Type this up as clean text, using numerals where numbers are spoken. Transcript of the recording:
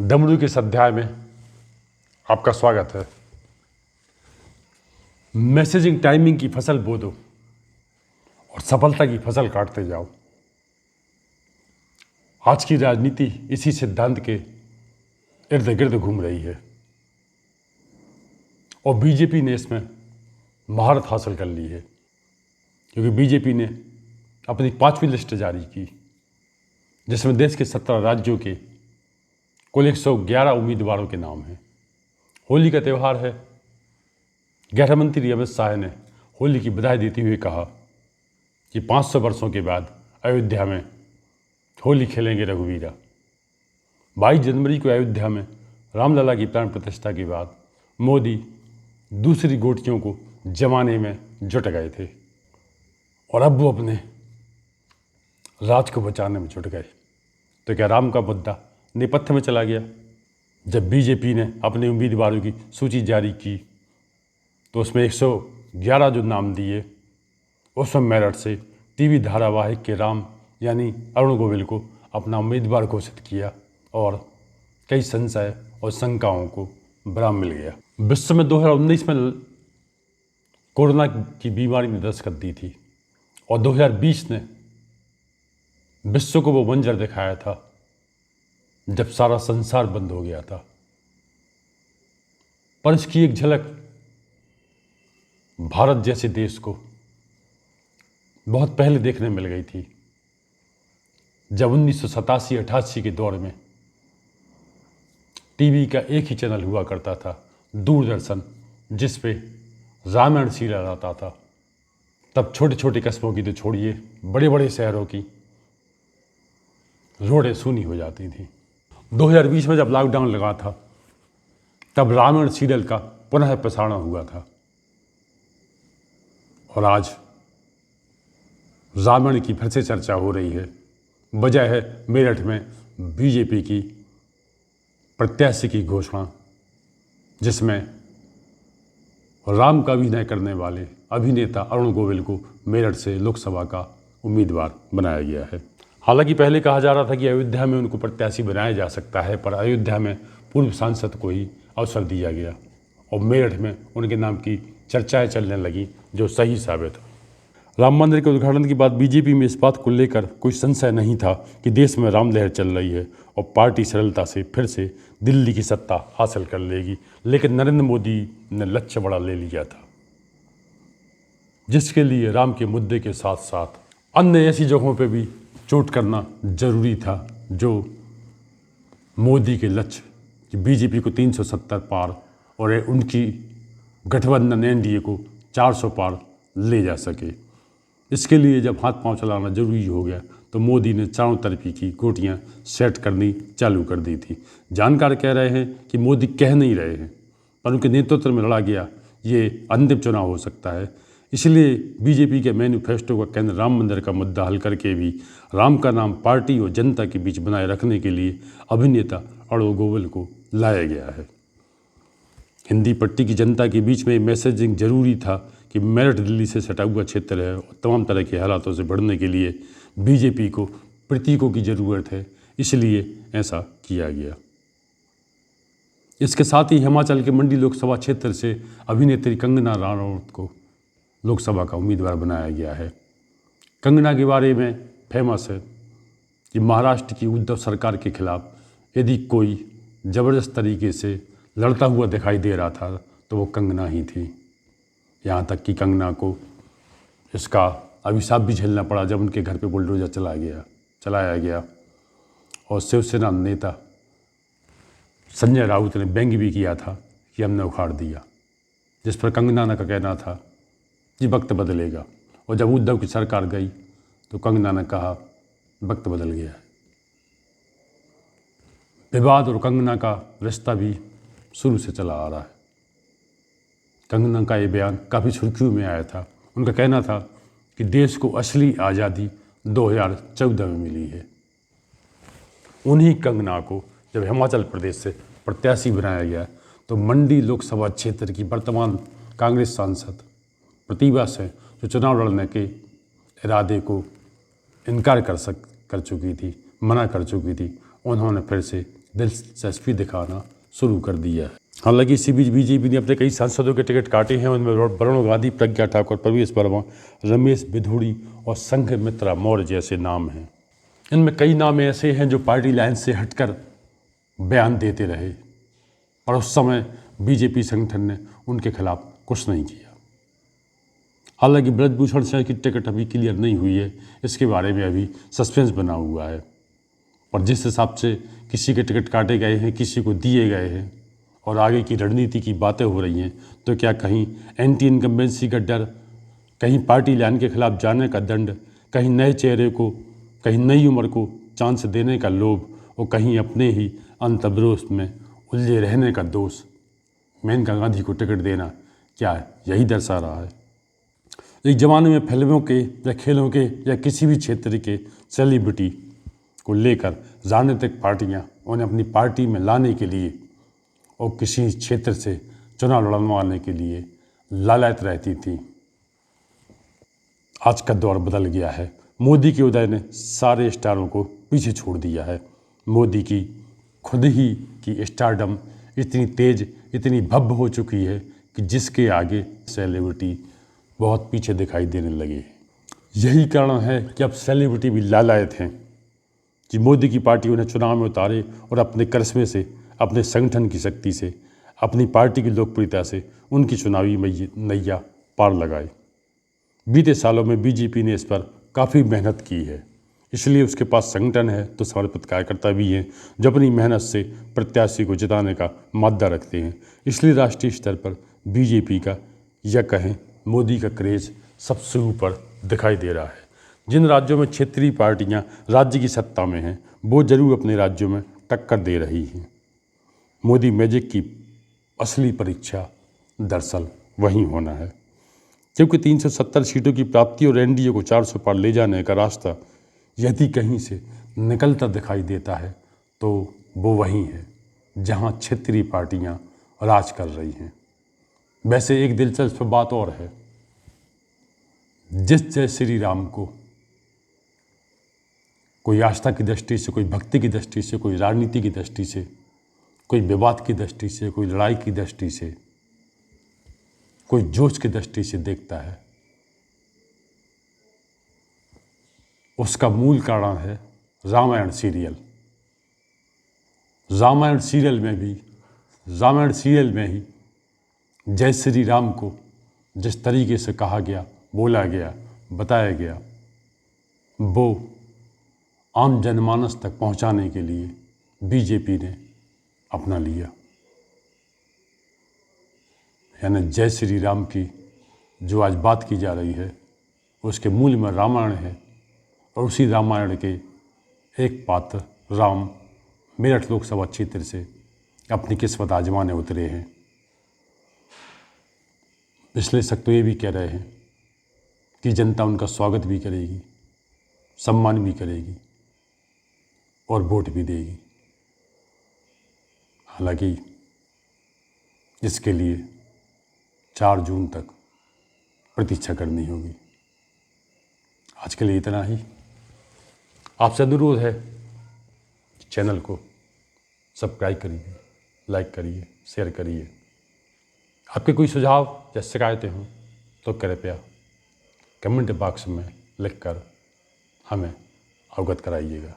डमरू के इस अध्याय में आपका स्वागत है। मैसेजिंग टाइमिंग की फसल बो दो और सफलता की फसल काटते जाओ। आज की राजनीति इसी सिद्धांत के इर्द गिर्द घूम रही है और बीजेपी ने इसमें महारत हासिल कर ली है, क्योंकि बीजेपी ने अपनी 5वीं लिस्ट जारी की, जिसमें देश के 17 राज्यों के कुल 111 उम्मीदवारों के नाम हैं। होली का त्यौहार है। गृह मंत्री अमित शाह ने होली की बधाई देते हुए कहा कि 500 वर्षों के बाद अयोध्या में होली खेलेंगे रघुवीरा। 22 जनवरी को अयोध्या में रामलला की प्राण प्रतिष्ठा के बाद मोदी दूसरी गोटियों को जमाने में जुट गए थे और अब वो अपने राज को बचाने में जुट गए। तो क्या राम का मुद्दा नेपथ्य में चला गया? जब बीजेपी ने अपने उम्मीदवारों की सूची जारी की तो उसमें 111 जो नाम दिए, उसमें मेरठ से टीवी धारावाहिक के राम यानी अरुण गोविल को अपना उम्मीदवार घोषित किया और कई संशय और शंकाओं को विराम मिल गया। विश्व में 2019 में कोरोना की बीमारी ने दस्तक दी थी और 2020 ने विश्व को वो मंजर दिखाया था जब सारा संसार बंद हो गया था। पर इसकी एक झलक भारत जैसे देश को बहुत पहले देखने मिल गई थी, जब 1987-88 के दौर में टीवी का एक ही चैनल हुआ करता था, दूरदर्शन, जिस पे रामायण सीरियल आता था। तब छोटे छोटे कस्बों की तो छोड़िए, बड़े बड़े शहरों की रोडें सूनी हो जाती थी। 2020 में जब लॉकडाउन लगा था तब रामायण सीरियल का पुनः प्रसारण हुआ था और आज रामायण की फिर से चर्चा हो रही है। वजह है मेरठ में बीजेपी की प्रत्याशी की घोषणा, जिसमें राम का अभिनय करने वाले अभिनेता अरुण गोविल को मेरठ से लोकसभा का उम्मीदवार बनाया गया है। हालांकि पहले कहा जा रहा था कि अयोध्या में उनको प्रत्याशी बनाया जा सकता है, पर अयोध्या में पूर्व सांसद को ही अवसर दिया गया और मेरठ में उनके नाम की चर्चाएं चलने लगी, जो सही साबित हो। राम मंदिर के उद्घाटन के बाद बीजेपी में इस बात को लेकर कोई संशय नहीं था कि देश में राम लहर चल रही है और पार्टी सरलता से फिर से दिल्ली की सत्ता हासिल कर लेगी। लेकिन नरेंद्र मोदी ने लक्ष्य बड़ा ले लिया था, जिसके लिए राम के मुद्दे के साथ साथ अन्य ऐसी जगहों पर भी चोट करना जरूरी था, जो मोदी के लक्ष्य कि बीजेपी को 370 पार और उनकी गठबंधन एनडीए को 400 पार ले जा सके। इसके लिए जब हाथ पांव चलाना जरूरी हो गया तो मोदी ने चारों तरफी की गोटियां सेट करनी चालू कर दी थी। जानकार कह रहे हैं कि मोदी कह नहीं रहे हैं, पर उनके नेतृत्व में लड़ा गया ये अंतिम चुनाव हो सकता है। इसलिए बीजेपी के मैनिफेस्टो का केंद्र राम मंदिर का मुद्दा हल करके भी राम का नाम पार्टी और जनता के बीच बनाए रखने के लिए अभिनेता अरुण गोविल को लाया गया है। हिंदी पट्टी की जनता के बीच में मैसेजिंग जरूरी था कि मेरठ दिल्ली से सटा हुआ क्षेत्र है और तमाम तरह के हालातों से बढ़ने के लिए बीजेपी को प्रतीकों की ज़रूरत है, इसलिए ऐसा किया गया। इसके साथ ही हिमाचल के मंडी लोकसभा क्षेत्र से अभिनेत्री कंगना रनौत को लोकसभा का उम्मीदवार बनाया गया है। कंगना के बारे में फेमस है कि महाराष्ट्र की उद्धव सरकार के खिलाफ यदि कोई ज़बरदस्त तरीके से लड़ता हुआ दिखाई दे रहा था तो वो कंगना ही थी। यहाँ तक कि कंगना को इसका अभिशाप भी झेलना पड़ा जब उनके घर पे बुलडोजर चलाया गया और शिवसेना नेता संजय राउत ने व्यंग्य भी किया था कि हमने उखाड़ दिया, जिस पर कंगना का कहना था कि वक्त बदलेगा। और जब उद्धव की सरकार गई तो कंगना ने कहा वक्त बदल गया है। विवाद और कंगना का रिश्ता भी शुरू से चला आ रहा है। कंगना का ये बयान काफ़ी सुर्खियों में आया था। उनका कहना था कि देश को असली आज़ादी 2014 में मिली है। उन्हीं कंगना को जब हिमाचल प्रदेश से प्रत्याशी बनाया गया तो मंडी लोकसभा क्षेत्र की वर्तमान कांग्रेस सांसद प्रतिभा से जो चुनाव लड़ने के इरादे को इनकार कर चुकी थी, मना कर चुकी थी, उन्होंने फिर से दिलचस्पी दिखाना शुरू कर दिया है। हालांकि इसी बीच बीजेपी ने अपने कई सांसदों के टिकट काटे हैं। उनमें वरुण गांधी, प्रज्ञा ठाकुर, प्रवेश वर्मा, रमेश बिधूड़ी और संघमित्रा मौर्य जैसे नाम हैं। इनमें कई नाम ऐसे हैं जो पार्टी लाइन से हटकर बयान देते रहे और उस समय बीजेपी संगठन ने उनके खिलाफ कुछ नहीं किया। हालांकि ब्रजभूषण सिंह की टिकट अभी क्लियर नहीं हुई है, इसके बारे में अभी सस्पेंस बना हुआ है। और जिस हिसाब से किसी के टिकट काटे गए हैं, किसी को दिए गए हैं और आगे की रणनीति की बातें हो रही हैं, तो क्या कहीं एंटी इनकम्बेंसी का डर, कहीं पार्टी लाइन के खिलाफ जाने का दंड, कहीं नए चेहरे को, कहीं नई उम्र को चांस देने का लोभ और कहीं अपने ही अंतर्विरोध में उलझे रहने का दोष मेनका गांधी को टिकट देना क्या यही दर्शा रहा है। एक ज़माने में फिल्मों के या खेलों के या किसी भी क्षेत्र के सेलिब्रिटी को लेकर राजनीतिक पार्टियां उन्हें अपनी पार्टी में लाने के लिए और किसी क्षेत्र से चुनाव लड़वाने के लिए लालच रहती थी। आज का दौर बदल गया है। मोदी के उदय ने सारे स्टारों को पीछे छोड़ दिया है। मोदी की खुद ही की स्टारडम इतनी तेज, इतनी भव्य हो चुकी है कि जिसके आगे सेलिब्रिटी बहुत पीछे दिखाई देने लगे। यही कारण है कि अब सेलिब्रिटी भी लालायत हैं कि मोदी की पार्टी उन्हें चुनाव में उतारे और अपने करिश्मे से, अपने संगठन की शक्ति से, अपनी पार्टी की लोकप्रियता से उनकी चुनावी नैया पार लगाए। बीते सालों में बीजेपी ने इस पर काफ़ी मेहनत की है, इसलिए उसके पास संगठन है तो समर्पित कार्यकर्ता भी हैं जो अपनी मेहनत से प्रत्याशी को जिताने का मादा रखते हैं। इसलिए राष्ट्रीय स्तर पर बीजेपी का या कहें मोदी का क्रेज सबसे ऊपर दिखाई दे रहा है। जिन राज्यों में क्षेत्रीय पार्टियां राज्य की सत्ता में हैं, वो जरूर अपने राज्यों में टक्कर दे रही हैं। मोदी मैजिक की असली परीक्षा दरअसल वहीं होना है, क्योंकि 370 सीटों की प्राप्ति और एनडीए को 400 पार ले जाने का रास्ता यदि कहीं से निकलता दिखाई देता है तो वो वहीं है जहां क्षेत्रीय पार्टियां राज कर रही हैं। वैसे एक दिलचस्प बात और है, जिस जय श्री राम को कोई आस्था की दृष्टि से, कोई भक्ति की दृष्टि से, कोई राजनीति की दृष्टि से, कोई विवाद की दृष्टि से, कोई लड़ाई की दृष्टि से, कोई जोश की दृष्टि से देखता है, उसका मूल कारण है रामायण सीरियल। रामायण सीरियल में ही जय श्री राम को जिस तरीके से कहा गया, बोला गया, बताया गया, वो आम जनमानस तक पहुंचाने के लिए बीजेपी ने अपना लिया। यानी जय श्री राम की जो आज बात की जा रही है उसके मूल में रामायण है और उसी रामायण के एक पात्र राम मेरठ लोकसभा क्षेत्र से अपनी किस्मत आजमाने उतरे हैं। विश्लेषक तो ये भी कह रहे हैं कि जनता उनका स्वागत भी करेगी, सम्मान भी करेगी और वोट भी देगी। हालांकि इसके लिए 4 जून तक प्रतीक्षा करनी होगी। आज के लिए इतना ही। आपसे अनुरोध है कि चैनल को सब्सक्राइब करिए, लाइक करिए, शेयर करिए। आपके कोई सुझाव या शिकायतें हों तो कृपया कमेंट बॉक्स में लिखकर हमें अवगत कराइएगा।